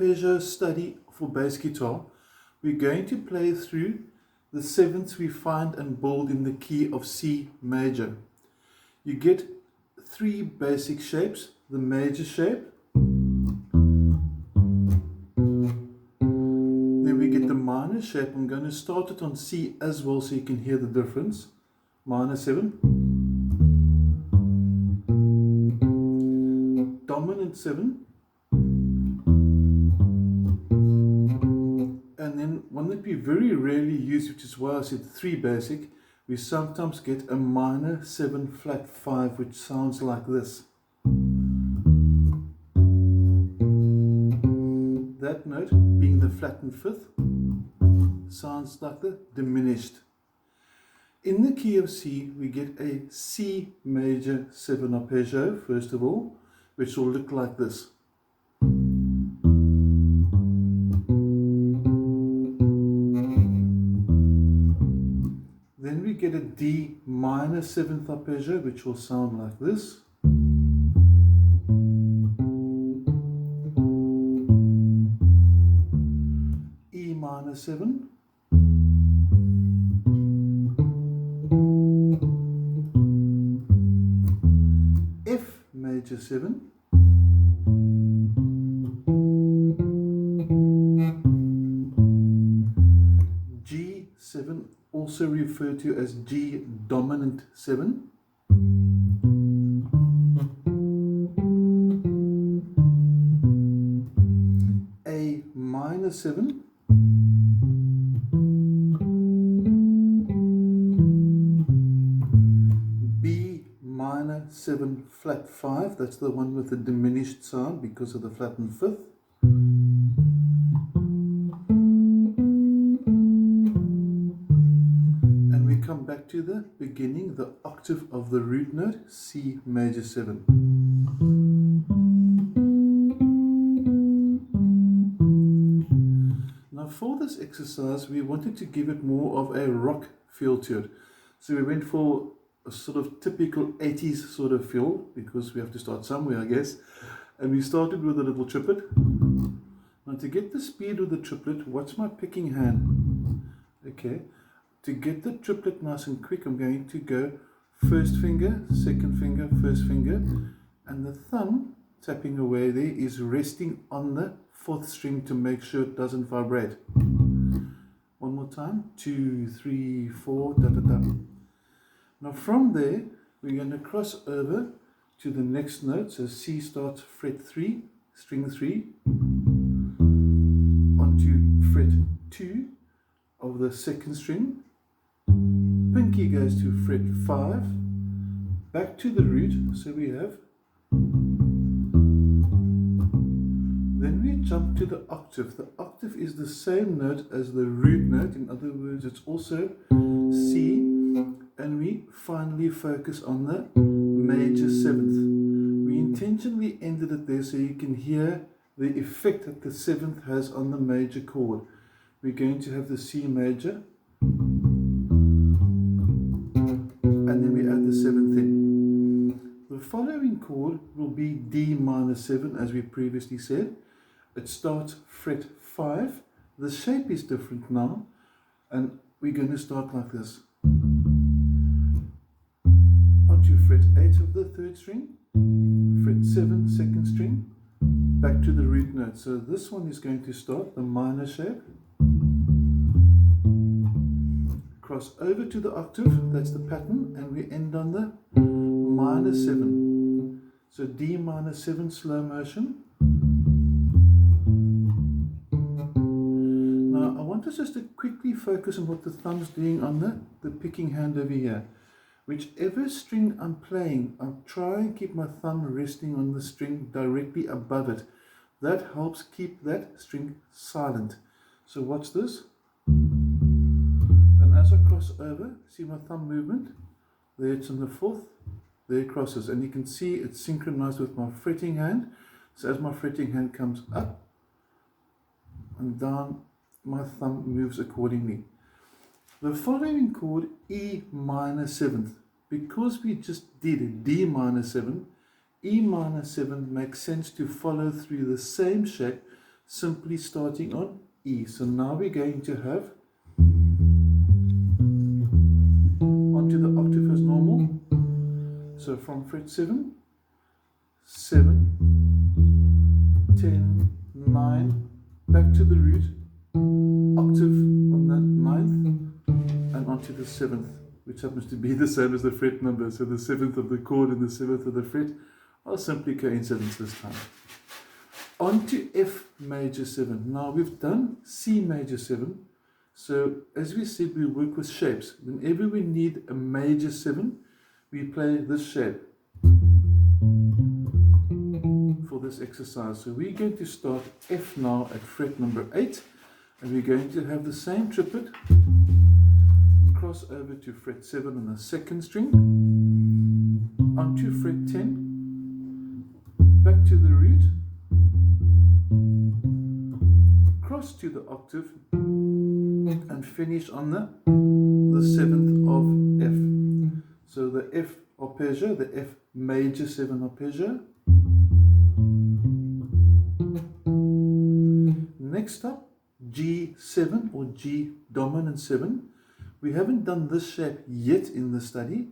arpeggio study for bass guitar, we're going to play through the sevenths we find and build in the key of C major. You get three basic shapes: the major shape, then we get the minor shape. I'm going to start it on C as well so you can hear the difference. Minor 7, dominant 7, and then one that we very rarely use, which is why I said three basic, we sometimes get a minor 7 flat 5, which sounds like this. That note, being the flattened fifth, sounds like the diminished. In the key of C, we get a C major 7 arpeggio, first of all, which will look like this. Then we get a D minor 7th arpeggio, which will sound like this. E minor 7. F major 7. G7, also referred to as G dominant 7. A minor 7. B minor 7 flat 5, that's the one with the diminished sound because of the flattened fifth. And we come back to the beginning, the octave of the root note, C major 7. Now for this exercise, we wanted to give it more of a rock feel to it. So we went for a sort of typical 80s sort of feel, because we have to start somewhere, I guess. And we started with a little triplet. Now to get the speed of the triplet, what's my picking hand? Okay, to get the triplet nice and quick, I'm going to go first finger, second finger, first finger, and the thumb tapping away there is resting on the fourth string to make sure it doesn't vibrate. One more time, 2, 3, 4, da da da. Now from there, we're going to cross over to the next note. So C starts fret 3, string 3, onto fret 2 of the second string. Pinky goes to fret 5, back to the root. So we have, then we jump to the octave. The octave is the same note as the root note. In other words, it's also C. And we finally focus on the major 7th. We intentionally ended it there so you can hear the effect that the 7th has on the major chord. We're going to have the C major, and then we add the 7th in. The following chord will be D minor 7, as we previously said. It starts fret 5. The shape is different now, and we're going to start like this. Onto fret 8 of the third string, fret 7 second string, back to the root note. So this one is going to start the minor shape, cross over to the octave, that's the pattern, and we end on the minor 7. So D minor 7 slow motion. Now I want us just to quickly focus on what the thumb's doing on the picking hand over here. Whichever string I'm playing, I'll try and keep my thumb resting on the string directly above it. That helps keep that string silent. So watch this. And as I cross over, see my thumb movement? There it's on the fourth, there it crosses. And you can see it's synchronized with my fretting hand. So as my fretting hand comes up and down, my thumb moves accordingly. The following chord, E minor 7th, because we just did D minor 7, E minor 7 makes sense to follow through the same shape. simply starting on E. So now we're going to have onto the octave as normal. So from fret 7, 7, 10, 9, back to the root, octave on that 9th, and onto the 7th, which happens to be the same as the fret number. So the 7th of the chord and the 7th of the fret are simply coincidence this time. On to F major 7. Now we've done C major 7. So as we said, we work with shapes. Whenever we need a major 7, we play this shape for this exercise. So we're going to start F now at fret number 8, and we're going to have the same triplet, cross over to fret 7 on the 2nd string, onto fret 10, back to the root, cross to the octave, and finish on the 7th of F. So the F arpeggio, the F major 7 arpeggio. Next up, G7 or G dominant 7. We haven't done this shape yet in the study,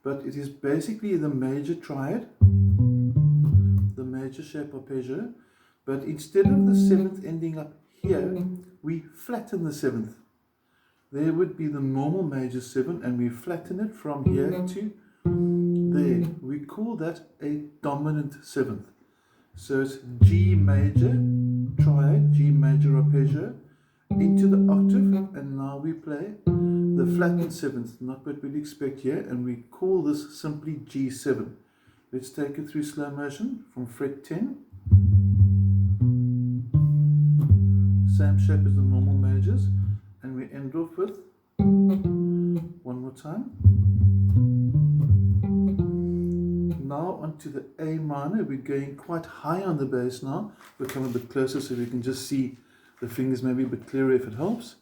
but it is basically the major triad, the major shape arpeggio, but instead of the 7th ending up here, we flatten the 7th. There would be the normal major 7, and we flatten it from here to there. We call that a dominant 7th. So it's G major triad, G major arpeggio, into the octave, and now we play the flattened 7th, not what we'd expect here, and we call this simply G7. Let's take it through slow motion from fret 10. Same shape as the normal majors, and we end off with one more time. Now onto the A minor. We're going quite high on the bass now. We'll come a bit closer so we can just see the fingers maybe a bit clearer if it helps.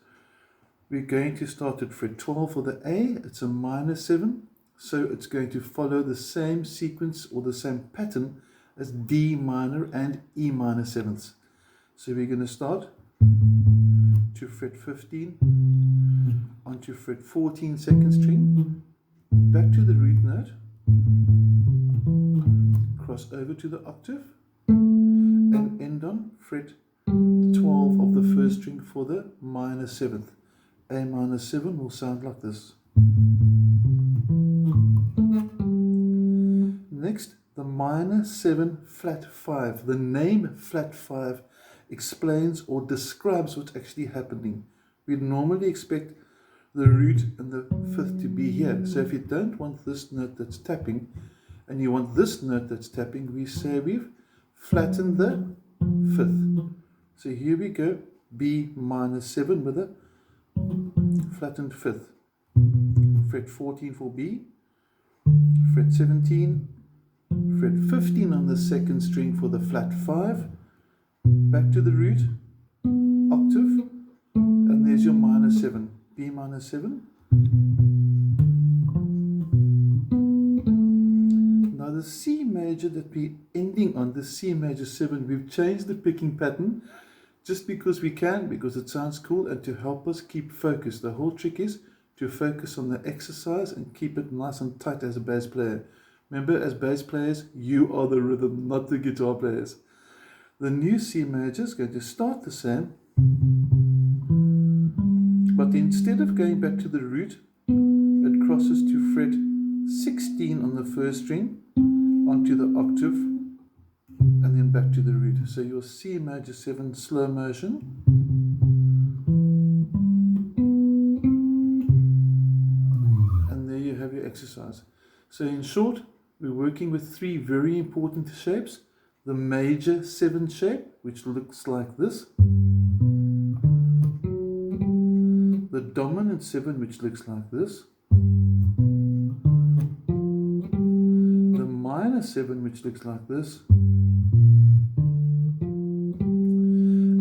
We're going to start at fret 12 for the A. It's a minor 7, so it's going to follow the same sequence or the same pattern as D minor and E minor 7ths. So we're going to start to fret 15, onto fret 14 2nd string, back to the root note, cross over to the octave, and end on fret 12 of the 1st string for the minor 7th. A minor 7 will sound like this. Next, the minor 7 flat 5. The name flat 5 explains or describes what's actually happening. We'd normally expect the root and the 5th to be here. So if you don't want this note that's tapping, and you want this note that's tapping, we say we've flattened the 5th. So here we go, B minor 7 with a flattened 5th. Fret 14 for B, fret 17, fret 15 on the 2nd string for the flat 5, back to the root, octave, and there's your minor 7, B minor 7. Now the C major that we're ending on, the C major 7, we've changed the picking pattern just because we can, because it sounds cool, and to help us keep focused. The whole trick is to focus on the exercise and keep it nice and tight as a bass player. Remember, as bass players, you are the rhythm, not the guitar players. The new C major is going to start the same, but instead of going back to the root, it crosses to fret 16 on the 1st string, onto the octave, and then back to the root. So your C major 7 slow motion. And there you have your exercise. So in short, we're working with 3 very important shapes. The major 7 shape, which looks like this. The dominant 7, which looks like this. The minor 7, which looks like this.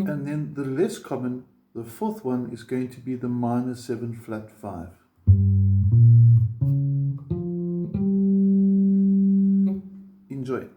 And then the less common, the 4th one, is going to be the minor 7 flat 5. Enjoy.